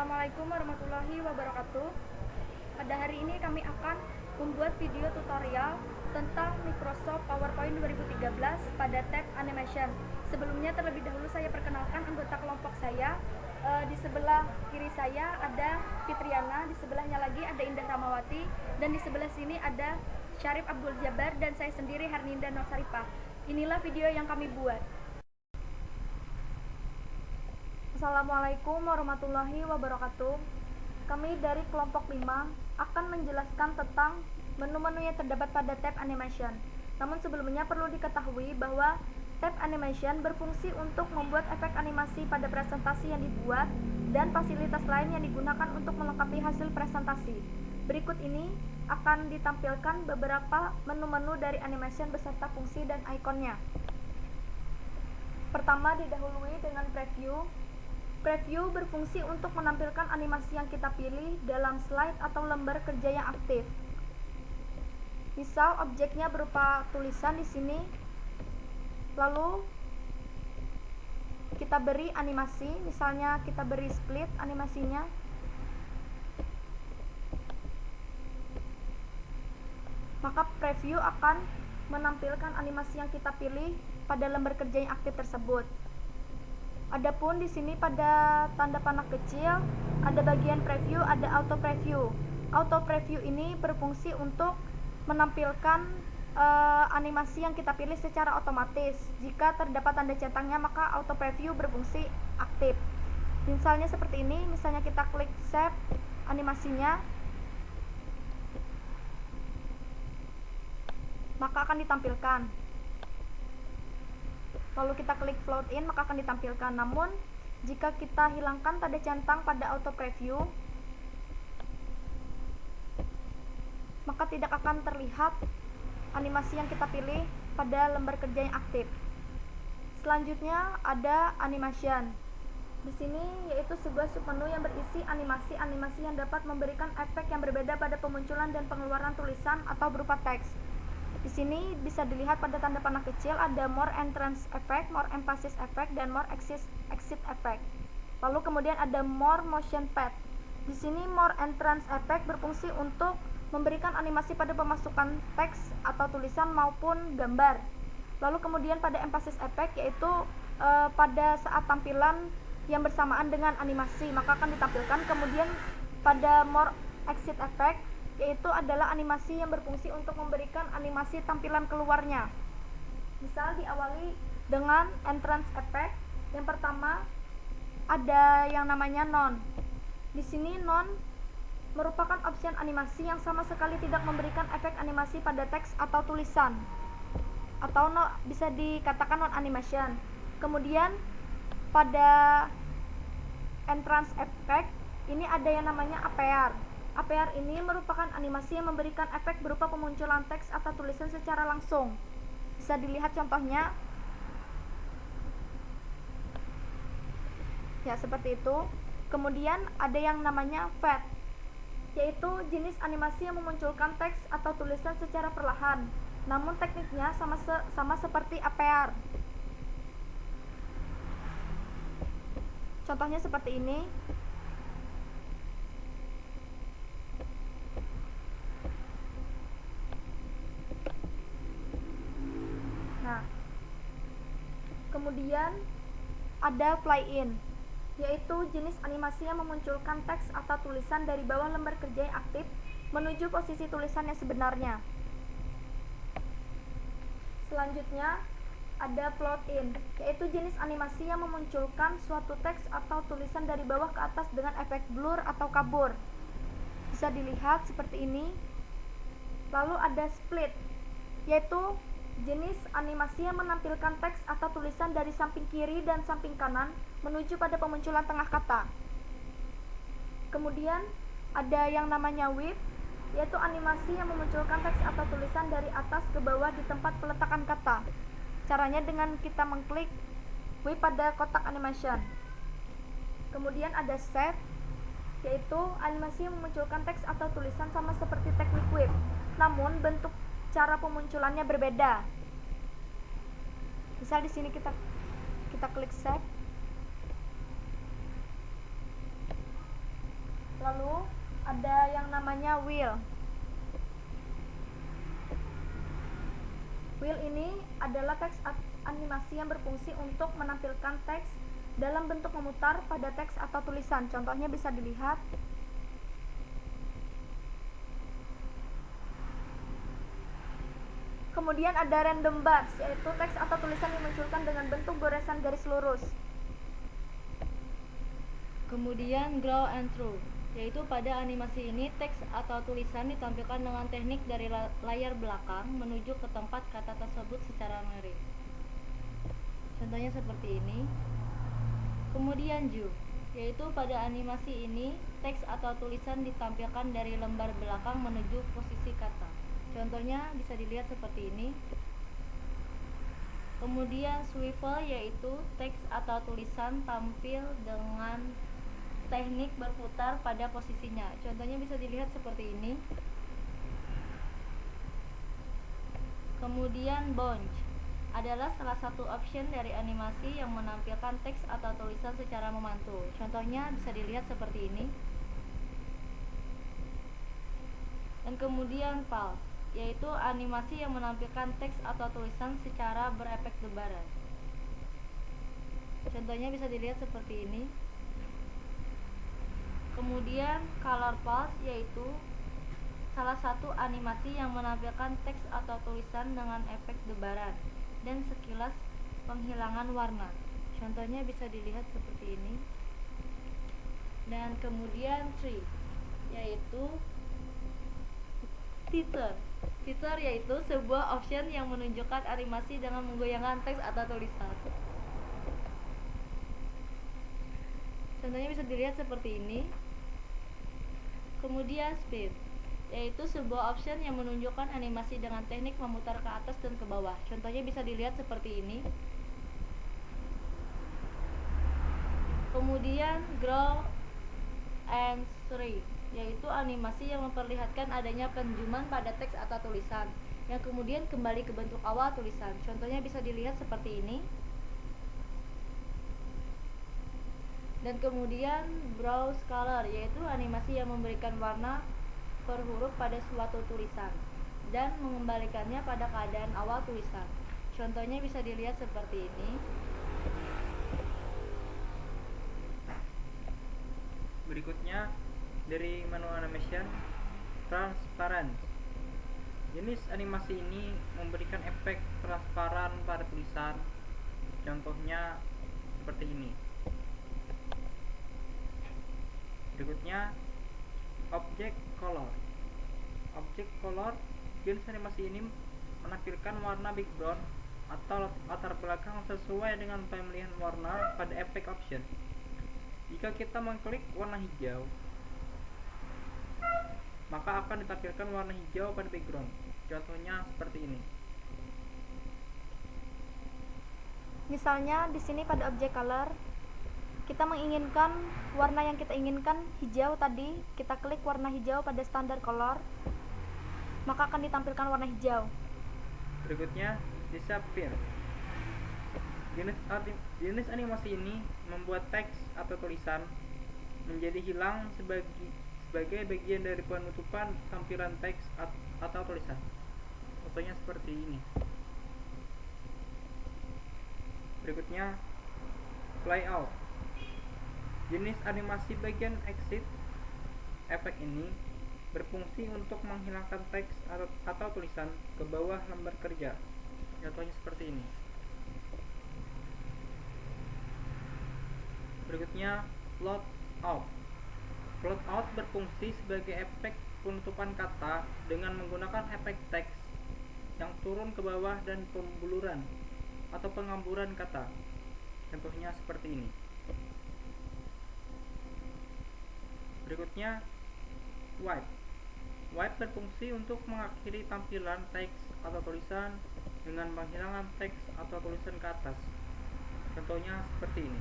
Assalamualaikum warahmatullahi wabarakatuh. Pada hari ini kami akan membuat video tutorial tentang Microsoft PowerPoint 2013 pada tab Animation. Sebelumnya terlebih dahulu saya perkenalkan anggota kelompok saya. Di sebelah kiri saya ada Fitriana, di sebelahnya lagi ada Indah Ramawati, dan di sebelah sini ada Syarif Abdul Jabar dan saya sendiri Herninda Nosaripah. Inilah video yang kami buat. Assalamualaikum warahmatullahi wabarakatuh. Kami dari kelompok 5 akan menjelaskan tentang menu-menu yang terdapat pada tab Animation. Namun sebelumnya perlu diketahui bahwa tab Animation berfungsi untuk membuat efek animasi pada presentasi yang dibuat dan fasilitas lain yang digunakan untuk melengkapi hasil presentasi. Berikut ini akan ditampilkan beberapa menu-menu dari Animation beserta fungsi dan ikonnya. Pertama didahului dengan Preview. Preview berfungsi untuk menampilkan animasi yang kita pilih dalam slide atau lembar kerja yang aktif. Misal objeknya berupa tulisan di sini, lalu kita beri animasi, misalnya kita beri split animasinya. Maka preview akan menampilkan animasi yang kita pilih pada lembar kerja yang aktif tersebut. Adapun di sini pada tanda panah kecil ada bagian preview, ada auto preview. Auto preview ini berfungsi untuk menampilkan animasi yang kita pilih secara otomatis. Jika terdapat tanda centangnya maka auto preview berfungsi aktif. Misalnya seperti ini, misalnya kita klik save animasinya, maka akan ditampilkan. Lalu kita klik float in, maka akan ditampilkan. Namun jika kita hilangkan tanda centang pada auto preview, maka tidak akan terlihat animasi yang kita pilih pada lembar kerja yang aktif. Selanjutnya ada animation. Di sini yaitu sebuah submenu yang berisi animasi-animasi yang dapat memberikan efek yang berbeda pada pemunculan dan pengeluaran tulisan atau berupa teks. Di sini bisa dilihat pada tanda panah kecil ada More Entrance Effect, More Emphasis Effect, dan More Exit Effect. Lalu kemudian ada More Motion Path. Di sini More Entrance Effect berfungsi untuk memberikan animasi pada pemasukan teks atau tulisan maupun gambar. Lalu kemudian pada Emphasis Effect yaitu pada saat tampilan yang bersamaan dengan animasi maka akan ditampilkan. Kemudian pada More Exit Effect yaitu adalah animasi yang berfungsi untuk memberikan animasi tampilan keluarnya. Misal diawali dengan entrance effect. Yang pertama ada yang namanya none. Di sini none merupakan option animasi yang sama sekali tidak memberikan efek animasi pada teks atau tulisan, atau bisa dikatakan non animation. Kemudian pada entrance effect ini ada yang namanya appear. Appear ini merupakan animasi yang memberikan efek berupa pemunculan teks atau tulisan secara langsung. Bisa dilihat contohnya. Ya, seperti itu. Kemudian ada yang namanya fade, yaitu jenis animasi yang memunculkan teks atau tulisan secara perlahan. Namun tekniknya sama seperti appear. Contohnya seperti ini. Nah, kemudian ada fly in, yaitu jenis animasi yang memunculkan teks atau tulisan dari bawah lembar kerja yang aktif menuju posisi tulisan yang sebenarnya. Selanjutnya ada float in, yaitu jenis animasi yang memunculkan suatu teks atau tulisan dari bawah ke atas dengan efek blur atau kabur. Bisa dilihat seperti ini. Lalu ada split, yaitu jenis animasi yang menampilkan teks atau tulisan dari samping kiri dan samping kanan menuju pada pemunculan tengah kata. Kemudian ada yang namanya whip, yaitu animasi yang memunculkan teks atau tulisan dari atas ke bawah di tempat peletakan kata. Caranya dengan kita mengklik whip pada kotak animation. Kemudian ada set, yaitu animasi yang memunculkan teks atau tulisan sama seperti teknik whip, namun bentuk cara pemunculannya berbeda. Misal di sini kita klik save. Lalu ada yang namanya wheel. Wheel ini adalah teks animasi yang berfungsi untuk menampilkan teks dalam bentuk memutar pada teks atau tulisan. Contohnya bisa dilihat. Kemudian ada random bars, yaitu teks atau tulisan dimunculkan dengan bentuk goresan garis lurus. Kemudian grow and through, yaitu pada animasi ini teks atau tulisan ditampilkan dengan teknik dari layar belakang menuju ke tempat kata tersebut secara mirip. Contohnya seperti ini. Kemudian zoom, yaitu pada animasi ini teks atau tulisan ditampilkan dari lembar belakang menuju posisi kata. Contohnya bisa dilihat seperti ini. Kemudian swivel, yaitu teks atau tulisan tampil dengan teknik berputar pada posisinya. Contohnya bisa dilihat seperti ini. Kemudian bounce adalah salah satu option dari animasi yang menampilkan teks atau tulisan secara memantul. Contohnya bisa dilihat seperti ini. Dan kemudian pulse, yaitu animasi yang menampilkan teks atau tulisan secara berefek debaran. Contohnya bisa dilihat seperti ini. Kemudian color pulse, yaitu salah satu animasi yang menampilkan teks atau tulisan dengan efek debaran dan sekilas penghilangan warna. Contohnya bisa dilihat seperti ini. Dan kemudian tree, yaitu teeter. Teeter yaitu sebuah option yang menunjukkan animasi dengan menggoyangkan teks atau tulisan. Contohnya bisa dilihat seperti ini. Kemudian spin, yaitu sebuah option yang menunjukkan animasi dengan teknik memutar ke atas dan ke bawah. Contohnya bisa dilihat seperti ini. Kemudian grow and shrink, yaitu animasi yang memperlihatkan adanya penzuman pada teks atau tulisan yang kemudian kembali ke bentuk awal tulisan. Contohnya bisa dilihat seperti ini. Dan kemudian browse color, yaitu animasi yang memberikan warna per huruf pada suatu tulisan dan mengembalikannya pada keadaan awal tulisan. Contohnya bisa dilihat seperti ini. Berikutnya dari menu animation, transparent. Jenis animasi ini memberikan efek transparan pada tulisan. Contohnya seperti ini. Berikutnya object color. Object color, jenis animasi ini menampilkan warna background atau latar belakang sesuai dengan pemilihan warna pada efek option. Jika kita mengklik warna hijau, maka akan ditampilkan warna hijau pada background. Contohnya seperti ini. Misalnya di sini pada object color kita menginginkan warna yang kita inginkan hijau tadi, kita klik warna hijau pada standard color, maka akan ditampilkan warna hijau. Berikutnya disappear. Jenis animasi ini membuat teks atau tulisan menjadi hilang sebagai bagian dari penutupan tampilan teks atau tulisan. Contohnya seperti ini. Berikutnya layout. Jenis animasi bagian exit efek ini berfungsi untuk menghilangkan teks atau tulisan ke bawah lembar kerja. Contohnya seperti ini. Berikutnya float out. Float out berfungsi sebagai efek penutupan kata dengan menggunakan efek teks yang turun ke bawah dan pembuluran atau pengamburan kata. Contohnya seperti ini. Berikutnya wipe. Wipe berfungsi untuk mengakhiri tampilan teks atau tulisan dengan menghilangkan teks atau tulisan ke atas. Contohnya seperti ini.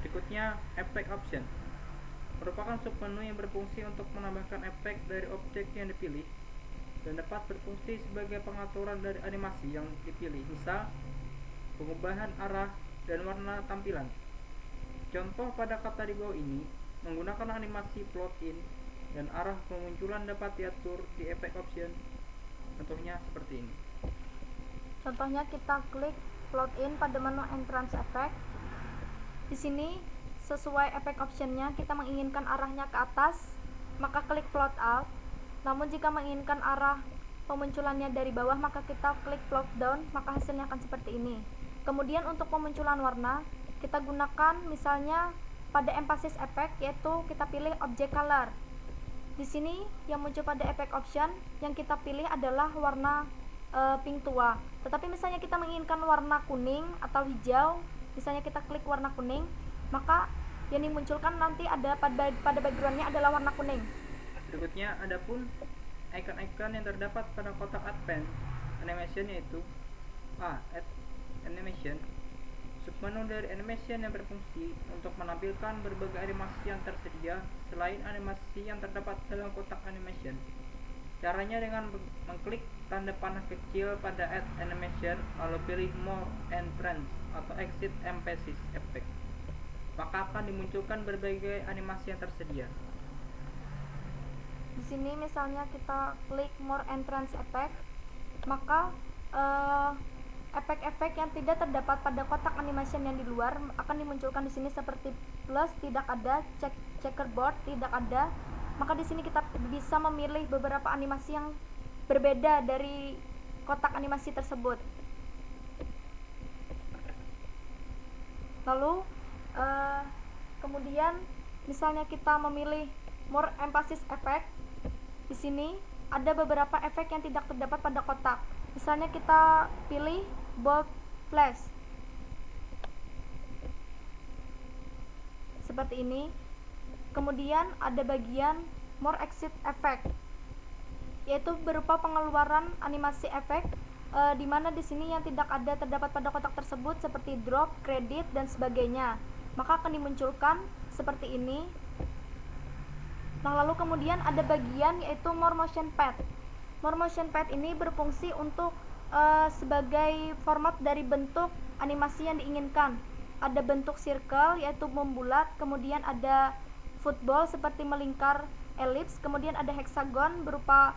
Berikutnya efek option. Merupakan submenu yang berfungsi untuk menambahkan efek dari objek yang dipilih dan dapat berfungsi sebagai pengaturan dari animasi yang dipilih. Misal, pengubahan arah dan warna tampilan. Contoh pada kata di bawah ini menggunakan animasi plot in dan arah pemunculan dapat diatur di effect option. Contohnya seperti ini. Contohnya kita klik plot in pada menu entrance effect. Di sini sesuai effect optionnya kita menginginkan arahnya ke atas, maka klik plot out. Namun jika menginginkan arah pemunculannya dari bawah, maka kita klik plot down, maka hasilnya akan seperti ini. Kemudian untuk pemunculan warna, kita gunakan misalnya pada emphasis effect, yaitu kita pilih object color. Di sini yang muncul pada effect option yang kita pilih adalah warna pink tua. Tetapi misalnya kita menginginkan warna kuning atau hijau, misalnya kita klik warna kuning, maka yang dimunculkan nanti ada pada backgroundnya adalah warna kuning. Berikutnya adapun icon-icon yang terdapat pada kotak advance animation, yaitu Add Animation. Submenu dari animation yang berfungsi untuk menampilkan berbagai animasi yang tersedia selain animasi yang terdapat dalam kotak animation. Caranya dengan mengklik tanda panah kecil pada Add Animation, lalu pilih More Entrance atau Exit Emphasis Effect. Maka akan dimunculkan berbagai animasi yang tersedia. Di sini misalnya kita klik More Entrance Effect, maka efek-efek yang tidak terdapat pada kotak animation yang di luar akan dimunculkan di sini seperti plus tidak ada, checkerboard tidak ada. Maka di sini kita bisa memilih beberapa animasi yang berbeda dari kotak animasi tersebut. Lalu kemudian misalnya kita memilih More Emphasis Effect. Di sini ada beberapa efek yang tidak terdapat pada kotak. Misalnya kita pilih Bold Flash. Seperti ini. Kemudian ada bagian More Exit Effect, yaitu berupa pengeluaran animasi efek di mana di sini yang tidak ada terdapat pada kotak tersebut seperti drop, kredit dan sebagainya. Maka akan dimunculkan seperti ini. Nah, lalu kemudian ada bagian yaitu More Motion Pad. More Motion Pad ini berfungsi untuk sebagai format dari bentuk animasi yang diinginkan. Ada bentuk circle yaitu membulat, kemudian ada football seperti melingkar elips, kemudian ada hexagon berupa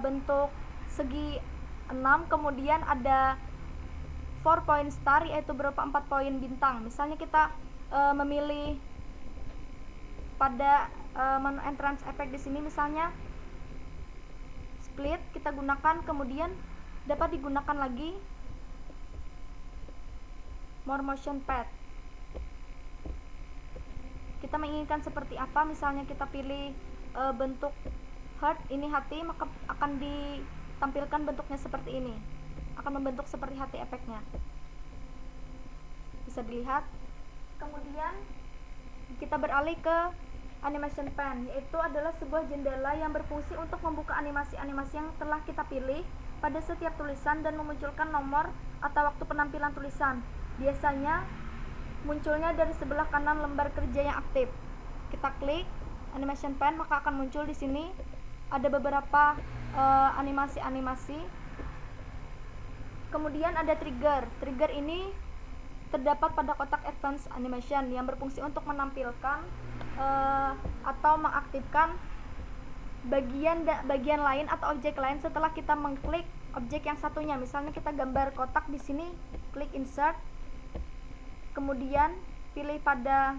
bentuk segi 6, kemudian ada 4 point star yaitu berupa 4 poin bintang. Misalnya kita memilih pada menu entrance effect di sini misalnya split kita gunakan, kemudian dapat digunakan lagi More Motion Pad. Kita menginginkan seperti apa, misalnya kita pilih bentuk heart, ini hati, maka akan ditampilkan bentuknya seperti ini, akan membentuk seperti hati efeknya, bisa dilihat. Kemudian kita beralih ke animation pen, yaitu adalah sebuah jendela yang berfungsi untuk membuka animasi-animasi yang telah kita pilih pada setiap tulisan dan memunculkan nomor atau waktu penampilan tulisan. Biasanya munculnya dari sebelah kanan lembar kerja yang aktif. Kita klik animation pen, maka akan muncul di sini ada beberapa animasi-animasi. Kemudian ada trigger. Trigger ini terdapat pada kotak advance animation yang berfungsi untuk menampilkan atau mengaktifkan bagian lain atau objek lain setelah kita mengklik objek yang satunya. Misalnya kita gambar kotak di sini, klik insert, kemudian pilih pada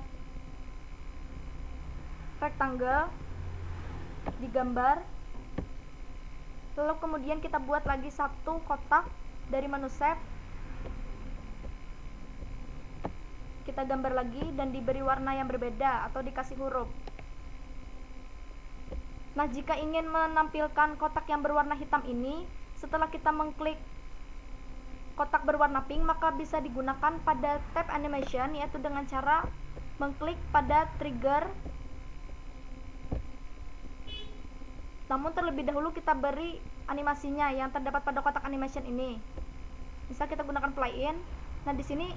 rectangle, digambar, lalu kemudian kita buat lagi satu kotak dari menu shape, kita gambar lagi dan diberi warna yang berbeda atau dikasih huruf. Nah, jika ingin menampilkan kotak yang berwarna hitam ini, setelah kita mengklik kotak berwarna pink, maka bisa digunakan pada tab animation, yaitu dengan cara mengklik pada trigger. Namun terlebih dahulu kita beri animasinya yang terdapat pada kotak animation ini. Misal kita gunakan play in. Nah, di sini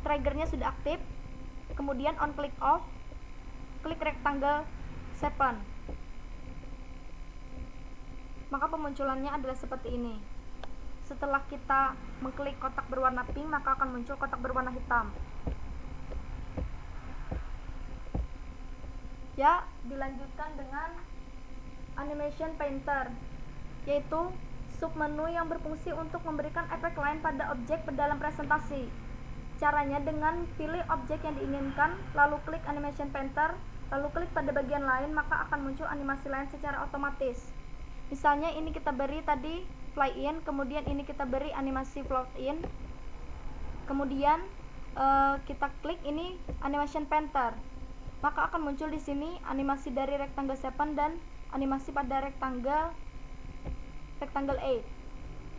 triggernya sudah aktif. Kemudian on click off, klik rectangle 7. Maka pemunculannya adalah seperti ini. Setelah kita mengklik kotak berwarna pink, maka akan muncul kotak berwarna hitam. Ya, dilanjutkan dengan Animation Painter, yaitu submenu yang berfungsi untuk memberikan efek lain pada objek dalam presentasi. Caranya dengan pilih objek yang diinginkan, lalu klik Animation Painter, lalu klik pada bagian lain, maka akan muncul animasi lain secara otomatis. Misalnya ini kita beri tadi fly in, kemudian ini kita beri animasi float in, kemudian kita klik ini Animation Painter, maka akan muncul di sini animasi dari rectangle 7 dan animasi pada rectangle 8.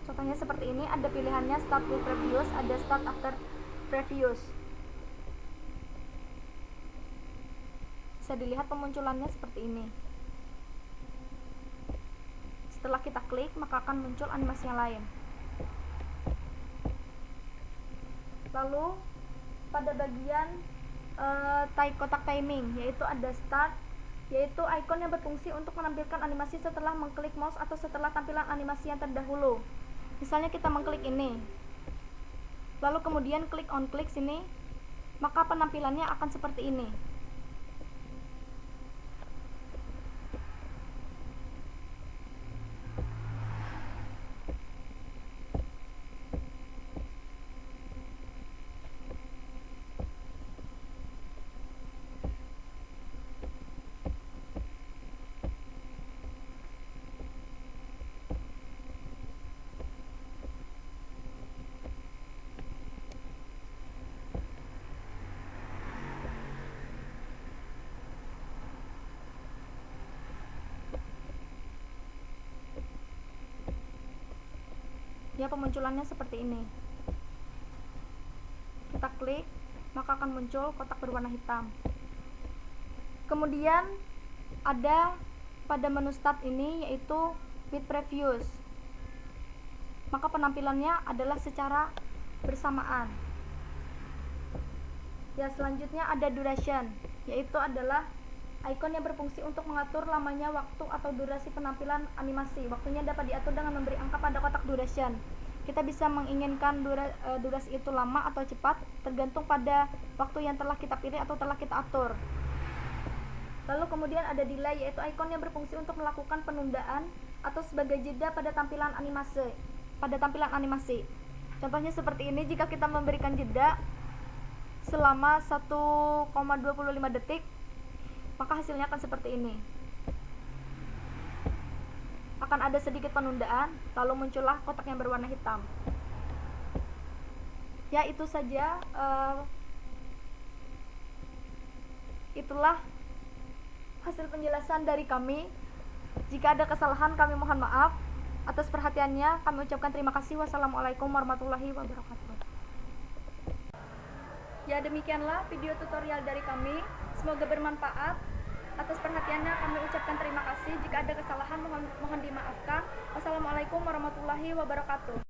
Contohnya seperti ini, ada pilihannya start with previous, ada start after previous. Bisa dilihat pemunculannya seperti ini. Setelah kita klik, maka akan muncul animasi yang lain. Lalu pada bagian kotak timing, yaitu ada start, yaitu ikon yang berfungsi untuk menampilkan animasi setelah mengklik mouse atau setelah tampilan animasi yang terdahulu. Misalnya kita mengklik ini, lalu kemudian klik on klik sini, maka penampilannya akan seperti ini. Ya, pemunculannya seperti ini. Kita klik, maka akan muncul kotak berwarna hitam. Kemudian ada pada menu start ini, yaitu with previous, maka penampilannya adalah secara bersamaan. Ya, selanjutnya ada duration, yaitu adalah ikon yang berfungsi untuk mengatur lamanya waktu atau durasi penampilan animasi. Waktunya dapat diatur dengan memberi angka pada kotak duration. Kita bisa menginginkan durasi itu lama atau cepat, tergantung pada waktu yang telah kita pilih atau telah kita atur. Lalu kemudian ada delay, yaitu ikon yang berfungsi untuk melakukan penundaan atau sebagai jeda pada tampilan animasi. Contohnya seperti ini, jika kita memberikan jeda selama 1,25 detik, maka hasilnya akan seperti ini. Akan ada sedikit penundaan, lalu muncullah kotak yang berwarna hitam. Ya, itu saja. Itulah hasil penjelasan dari kami. Jika ada kesalahan, kami mohon maaf. Atas perhatiannya, kami ucapkan terima kasih. Wassalamualaikum warahmatullahi wabarakatuh. Ya, demikianlah video tutorial dari kami. Semoga bermanfaat. Atas perhatiannya kami ucapkan terima kasih. Jika ada kesalahan, mohon dimaafkan. Wassalamualaikum warahmatullahi wabarakatuh.